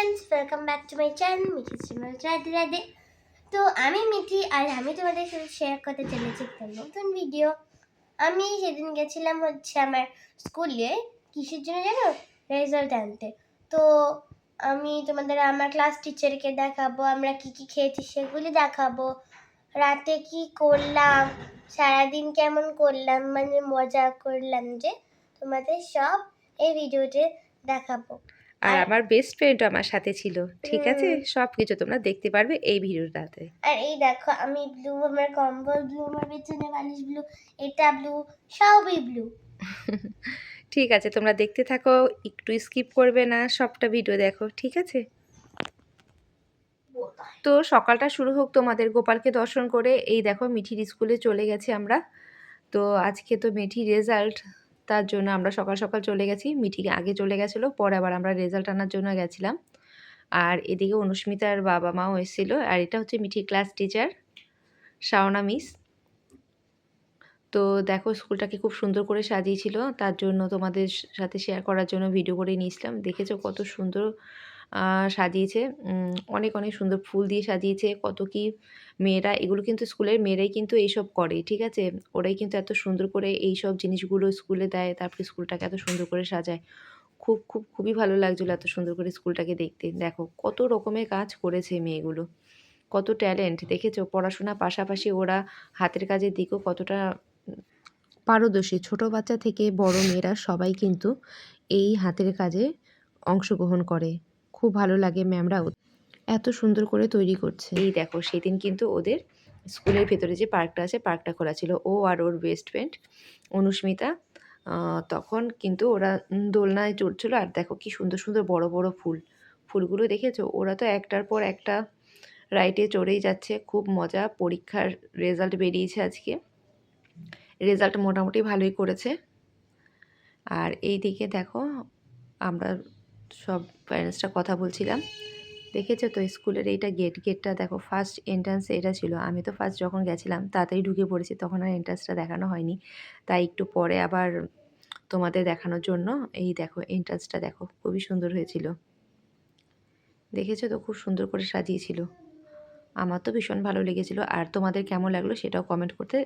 Friends, welcome back to my channel Mithi Simal Radhe Radhe. তো আমি মিঠি আর আমি তোমাদের সাথে শেয়ার করতে চলেছি একটা নতুন ভিডিও। আমি সেদিন গেছিলাম হচ্ছে আমার স্কুলে, কিসের জন্য জানো, রেজাল্ট আনতে। তো আমি তোমাদের আমার ক্লাস টিচারকে দেখাবো আমরা কি কি খেয়েছি সেগুলি দেখাবো, রাতে কি করলাম, সারাদিন কেমন করলাম, মানে মজা করলাম যে, তোমাদের সব এই ভিডিওতে দেখাবো। আর আর আমার বেস্ট ফ্রেন্ডও আমার সাথে ছিল, ঠিক আছে? সব কিছু তোমরা দেখতে পারবে এই ভিডিওটাতে। আর এই দেখো আমি ব্লু, আমার কম্বল ব্লু, আমার পেছনে বালিশ ব্লু, এটা ব্লু, সবই ব্লু। ঠিক আছে, তোমরা দেখতে থাকো, একটু স্কিপ করবে না, সবটা ভিডিও দেখো, ঠিক আছে? তো সকালটা শুরু হোক তোমাদের গোপালকে দর্শন করে। এই দেখো মিঠির স্কুলে চলে গেছি আমরা। তো আজকে তো মিঠির রেজাল্ট, তার জন্য আমরা সকাল সকাল চলে গেছি। মিঠি আগে চলে গেছিলো, পরে আবার আমরা রেজাল্ট আনার জন্য গেছিলাম। আর এদিকে অনুস্মিতার বাবা মাও এসেছিলো। আর এটা হচ্ছে মিঠির ক্লাস টিচার শাওনা মিস। তো দেখো স্কুলটাকে খুব সুন্দর করে সাজিয়েছিল, তার জন্য তোমাদের সাথে শেয়ার করার জন্য ভিডিও করে নিয়েছিলাম। দেখেছো কত সুন্দর সাজিয়েছে, অনেক অনেক সুন্দর ফুল দিয়ে সাজিয়েছে। কত কি মেয়েরা, এগুলো কিন্তু স্কুলের মেয়েরাই কিন্তু এইসব করে, ঠিক আছে? ওরাই কিন্তু এত সুন্দর করে এইসব জিনিসগুলো স্কুলে দেয়, তারপরে স্কুলটাকে এত সুন্দর করে সাজায়। খুবই ভালো লাগছিলো এত সুন্দর করে স্কুলটাকে দেখতে। দেখো কত রকমের কাজ করেছে মেয়েগুলো, কত ট্যালেন্ট দেখেছো? পড়াশোনার পাশাপাশি ওরা হাতের কাজের দিকেও কতটা পারদর্শী। ছোট বাচ্চা থেকে বড় মেয়েরা সবাই কিন্তু এই হাতের কাজে অংশগ্রহণ করে। খুব ভালো লাগে, ম্যামরা এত সুন্দর করে তৈরি করছে। এই দেখো সেদিন কিন্তু ওদের স্কুলের ভেতরে যে পার্কটা আছে, পার্কটা খোলা ছিল। ও আর ওর বেস্ট ফ্রেন্ড অনুস্মিতা তখন কিন্তু ওরা দোলনায় চড়ছিল। আর দেখো কি সুন্দর সুন্দর বড় বড় ফুলগুলো দেখেছো? ওরা তো একটার পর একটা রাইডে চড়েই যাচ্ছে, খুব মজা। পরীক্ষার রেজাল্ট বেরিয়েছে আজকে, রেজাল্ট মোটামুটি ভালোই করেছে। আর এই দিকে দেখো আমরা সব প্যারেন্টসরা কথা বলছিলাম। দেখেছো তো স্কুলের এইটা গেটটা দেখো, ফার্স্ট এন্ট্রান্স এটা ছিল। আমি তো ফার্স্ট যখন গেছিলাম তাড়াতাড়ি ঢুকে পড়েছি, তখন আর এন্ট্রান্সটা দেখানো হয়নি, তাই একটু পরে আবার তোমাদের দেখানোর জন্য। এই দেখো এন্ট্রান্সটা দেখো, খুবই সুন্দর হয়েছিল। দেখেছো তো খুব সুন্দর করে সাজিয়েছিল। আমার তো ভীষণ ভালো লেগেছিল। আর তোমাদের কেমন লাগলো সেটাও কমেন্ট করতে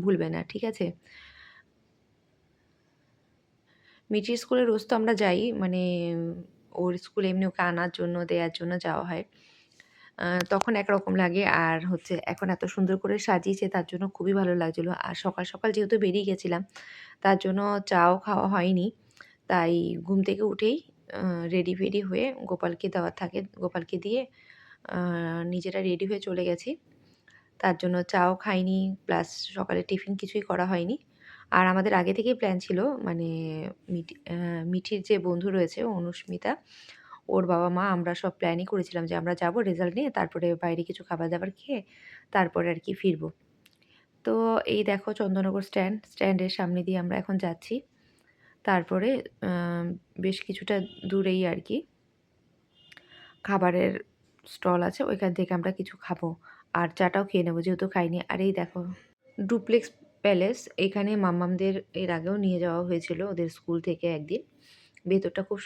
ভুলবে না, ঠিক আছে? মিঠির স্কুলে রোজ তো আমরা যাই, মানে ওর স্কুলে এমনি ওকে আনার জন্য দেওয়ার জন্য যাওয়া হয়। তখন একরকম লাগে, আর হচ্ছে এখন এত সুন্দর করে সাজিয়েছে, তার জন্য খুবই ভালো লাগছিলো। আর সকাল সকাল যেহেতু বেরিয়ে গেছিলাম, তার জন্য চাও খাওয়া হয়নি। তাই ঘুম থেকে উঠেই রেডি ফেডি হয়ে গোপালকে দেওয়ার থাকে, গোপালকে দিয়ে নিজেরা রেডি হয়ে চলে গেছি। তার জন্য চাও খাইনি, প্লাস সকালে টিফিন কিছুই করা হয়নি। আর আমাদের আগে থেকেই প্ল্যান ছিল, মানে মিঠির যে বন্ধু রয়েছে অনুস্মিতা, ওর বাবা মা, আমরা সব প্ল্যানই করেছিলাম যে আমরা যাব রেজাল্ট নিয়ে, তারপরে বাইরে কিছু খাবার-দাবার খেয়ে তারপরে আর কি ফিরব। তো এই দেখো চন্দননগর স্ট্যান্ডের সামনে দিয়ে আমরা এখন যাচ্ছি। তারপরে বেশ কিছুটা দূরেই আর কি খাবারের স্টল আছে, ওইখান থেকে আমরা কিছু খাবো আর চাটাও খেয়ে নেবো যেহেতু খাইনি। আর এই দেখো ডুপ্লেক্স প্যালেস, এখানে মাম্মামদের এর আগেও নিয়ে যাওয়া হয়েছিল ওদের স্কুল থেকে একদিন। ভেতরটা খুব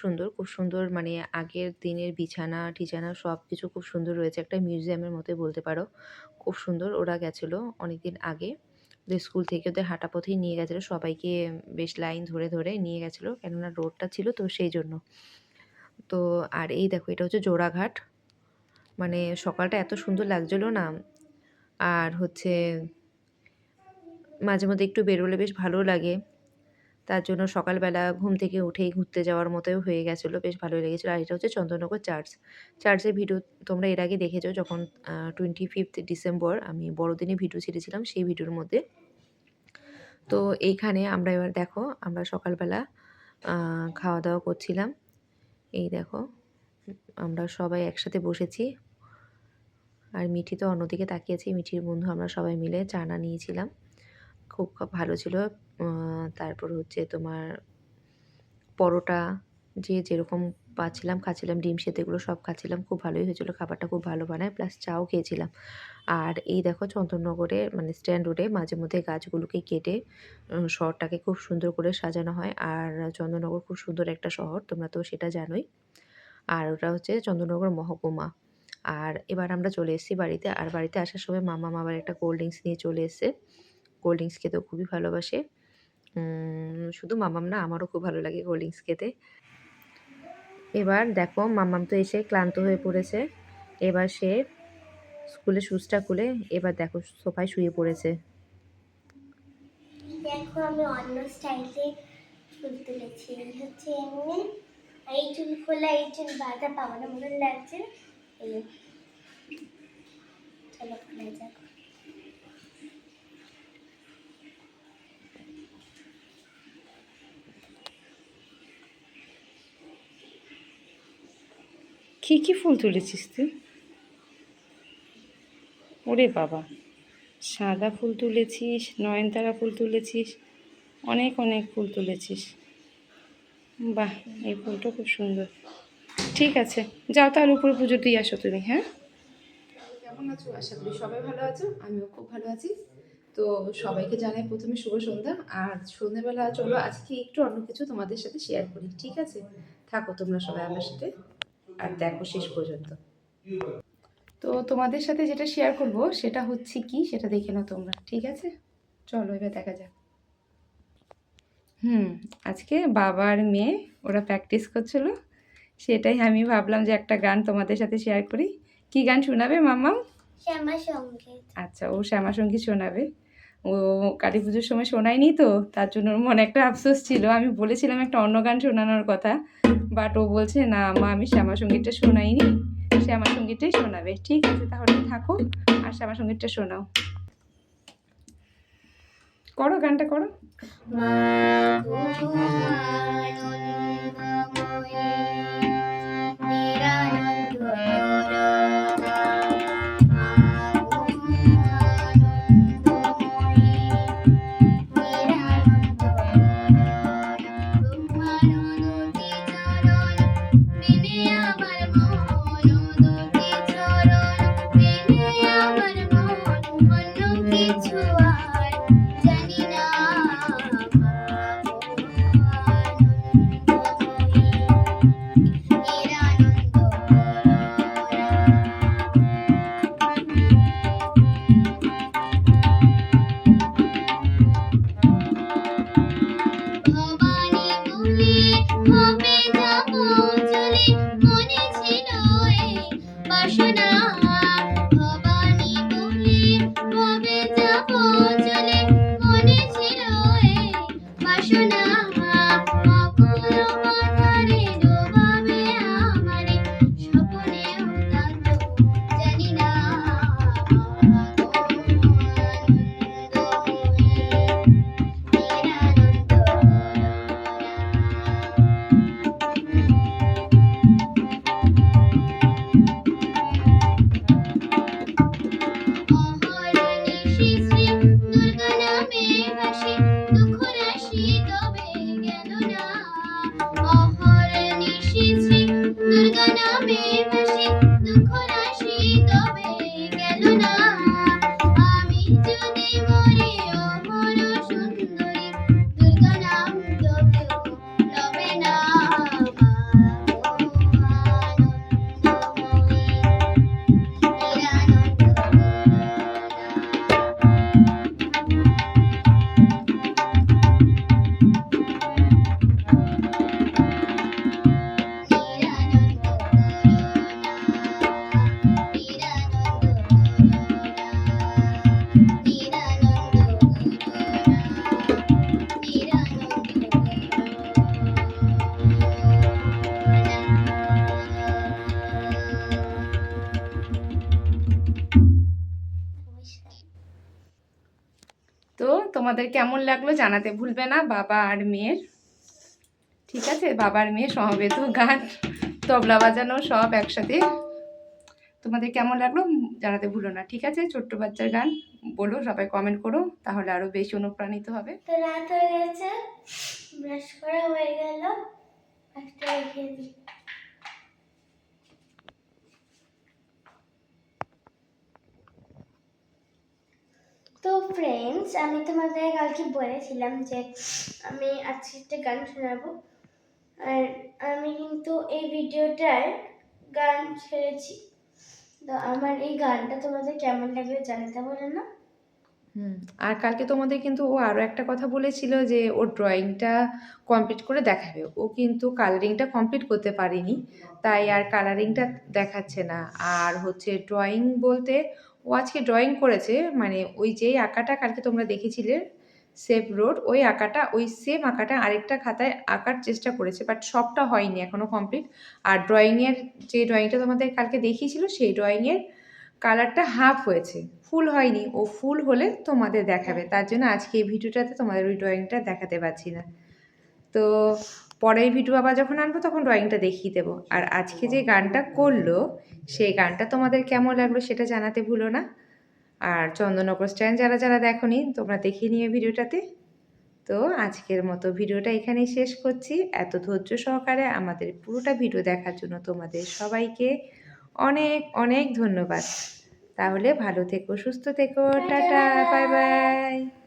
সুন্দর, মানে আগের দিনের বিছানা টিছানা সব কিছু খুব সুন্দর রয়েছে, একটা মিউজিয়ামের মতোই বলতে পারো। খুব সুন্দর। ওরা গেছিলো অনেকদিন আগে, ওদের স্কুল থেকে ওদের হাঁটা পথেই নিয়ে গেছিলো, সবাইকে বেশ লাইন ধরে ধরে নিয়ে গেছিলো, কেননা রোডটা ছিল তো সেই জন্য। তো আর এই দেখো এটা হচ্ছে জোড়াঘাট, মানে সকালটা এত সুন্দর লাগছিলো না। আর হচ্ছে মাঝে মধ্যে একটু বেরোলে বেশ ভালো লাগে, তার জন্য সকালবেলা ঘুম থেকে উঠেই ঘুরতে যাওয়ার মতোই হয়ে গেছিলো, বেশ ভালোই লেগেছিলো। আর এটা হচ্ছে চন্দননগর চার্চের ভিডিও তোমরা এর আগে দেখেছো, যখন 25th ডিসেম্বর আমি বড়দিনে ভিডিও ছেড়েছিলাম সেই ভিডিওর মধ্যে। তো এইখানে আমরা এবার দেখো আমরা সকালবেলা খাওয়া দাওয়া করছিলাম। এই দেখো আমরা সবাই একসাথে বসেছি, আর মিঠি তো অন্যদিকে তাকিয়েছি। মিঠির বন্ধু আমরা সবাই মিলে চানা নিয়েছিলাম, খুব ভালো ছিল। তারপর হচ্ছে তোমার পরোটা, যে যেরকম পাচ্ছিলাম খাচ্ছিলাম, ডিম সেদ্ধ এগুলো সব খাচ্ছিলাম, খুব ভালোই হয়েছিল। খাবারটা খুব ভালো বানায়, প্লাস চাও খেয়েছিলাম। আর এই দেখো চন্দননগরে মানে স্ট্যান্ড রোডে মাঝে মধ্যে গাছগুলোকে কেটে শহরটাকে খুব সুন্দর করে সাজানো হয়। আর চন্দননগর খুব সুন্দর একটা শহর, তোমরা তো সেটা জানোই। আর ওটা হচ্ছে চন্দননগর মহকুমা। আর এবার আমরা চলে এসেছি বাড়িতে। আর বাড়িতে আসার সময় মাম্মাম আবার একটা কোল্ড ড্রিঙ্কস নিয়ে চলে এসেছে। কোল্ড ড্রিঙ্কস খেতেও খুবই ভালোবাসে। শুধু মাম্মাম না, আমারও খুব ভালো লাগে কোল্ড ড্রিঙ্কস খেতে। এবার দেখো মাম্মাম তো এসে ক্লান্ত হয়ে পড়েছে। এবার সে স্কুলে শুজটা খুলে এবার দেখো সোফায় শুয়ে পড়েছে। দেখো আমি অন্য স্টাইলে চুল তুলেছি, হচ্ছে এমনি এই চুল খোলা এই চুল বাঁধা পাওয়ার মতন লাগছে। এই চলো খোলা যাক। কী কী ফুল তুলেছিস তুই? ওরে বাবা, সাদা ফুল তুলেছিস, নয়নতারা ফুল তুলেছিস, অনেক অনেক ফুল তুলেছিস। বাহ, এই ফুলটা খুব সুন্দর। ঠিক আছে, যাও তাহলে উপরে পুজো দিয়ে আসো তুমি। হ্যাঁ, কেমন আছো? আশা করি সবাই ভালো আছো, আমিও খুব ভালো আছি। তো সবাইকে জানাই প্রথমে শুভ সন্ধ্যা। আর সন্ধ্যাবেলা চলো আজকে একটু অন্য কিছু তোমাদের সাথে শেয়ার করি, ঠিক আছে? থাকো তোমরা সবাই আমার সাথে আর দেখো শেষ পর্যন্ত। তো তোমাদের সাথে যেটা শেয়ার করব সেটা হচ্ছে কি, সেটা দেখে নাও তোমরা, ঠিক আছে? চলো এবার দেখা যাক। আজকে বাবা আর মেয়ে ওরা প্র্যাকটিস করছিল, সেটাই আমি ভাবলাম যে একটা গান তোমাদের সাথে শেয়ার করি। কি গান শোনাবে মাম্মাম? শ্যামা সঙ্গীত। আচ্ছা, ও শ্যামা সঙ্গীত শোনাবে। ও কালী পুজোর সময় শোনায়নি তো, তার জন্য ওর মনে একটা আফসোস ছিল। আমি বলেছিলাম একটা অন্য গান শোনানোর কথা, বাট ও বলছে না মা, আমি শ্যামা সঙ্গীতটা শোনাইনি, শ্যামা সঙ্গীতটাই শোনাবে। ঠিক আছে, তাহলে থাকো আর শ্যামা সঙ্গীতটা শোনাও। করো, গানটা করো। তো তোমাদের কেমন লাগলো জানাতে ভুলবে না, বাবা আর মেয়ের। ঠিক আছে, বাবা আর মেয়ে সমবেত গান, তবলা বাজানো সব একসাথে। তোমাদের কেমন লাগলো জানাতে ভুলো না, ঠিক আছে? ছোট্ট বাচ্চার গান বলো, সবাই কমেন্ট করো, তাহলে আরো বেশি অনুপ্রাণিত হবে। তো রাত হয়ে গেছে, ব্রাশ করা হয়ে গেল, একটা রেখে দিই। তো ফ্রেন্ডস, আমি তোমাদের কালকে বলেছিলাম যে আমি আজকে একটা গান শোনাবো। আর আমি কিন্তু এই ভিডিওটার গান ছেড়েছি, তো আমার এই গানটা তোমাদের কেমন লাগবে জানাতে বলো না। আর কালকে তোমাদের কিন্তু ও আরও একটা কথা বলেছিল যে ওর ড্রয়িংটা কমপ্লিট করে দেখাবে। ও কিন্তু কালারিংটা কমপ্লিট করতে পারেনি, তাই আর কালারিংটা দেখাচ্ছে না। আর হচ্ছে ড্রয়িং বলতে ও আজকে ড্রয়িং করেছে, মানে ওই যেই আঁকাটা কালকে তোমরা দেখেছিলে সেভ রোড, ওই আঁকাটা, ওই সেম আঁকাটা আরেকটা খাতায় আঁকার চেষ্টা করেছে, বাট সবটা হয়নি এখনও কমপ্লিট। আর ড্রয়িংয়ের যে ড্রয়িংটা তোমাদের কালকে দেখিয়েছিল সেই ড্রয়িংয়ের কালারটা হাফ হয়েছে, ফুল হয়নি। ও ফুল হলে তোমাদের দেখাবে, তার জন্য আজকে এই ভিডিওটাতে তোমাদের ওই ড্রয়িংটা দেখাতে পারছি না। তো পরের ভিডিও আবার যখন আনবো তখন ড্রয়িংটা দেখিয়ে দেবো। আর আজকে যে গানটা করলো সেই গানটা তোমাদের কেমন লাগলো সেটা জানাতে ভুলো না। আর চন্দননগর স্ট্যান্ড যারা যারা দেখোনি তোমরা দেখিয়ে নিয়ে ভিডিওটাতে। তো আজকের মতো ভিডিওটা এখানেই শেষ করছি। এত ধৈর্য সহকারে আমাদের পুরোটা ভিডিও দেখার জন্য তোমাদের সবাইকে অনেক অনেক ধন্যবাদ। তাহলে ভালো থেকো, সুস্থ থেকো, টাটা, বাই বাই।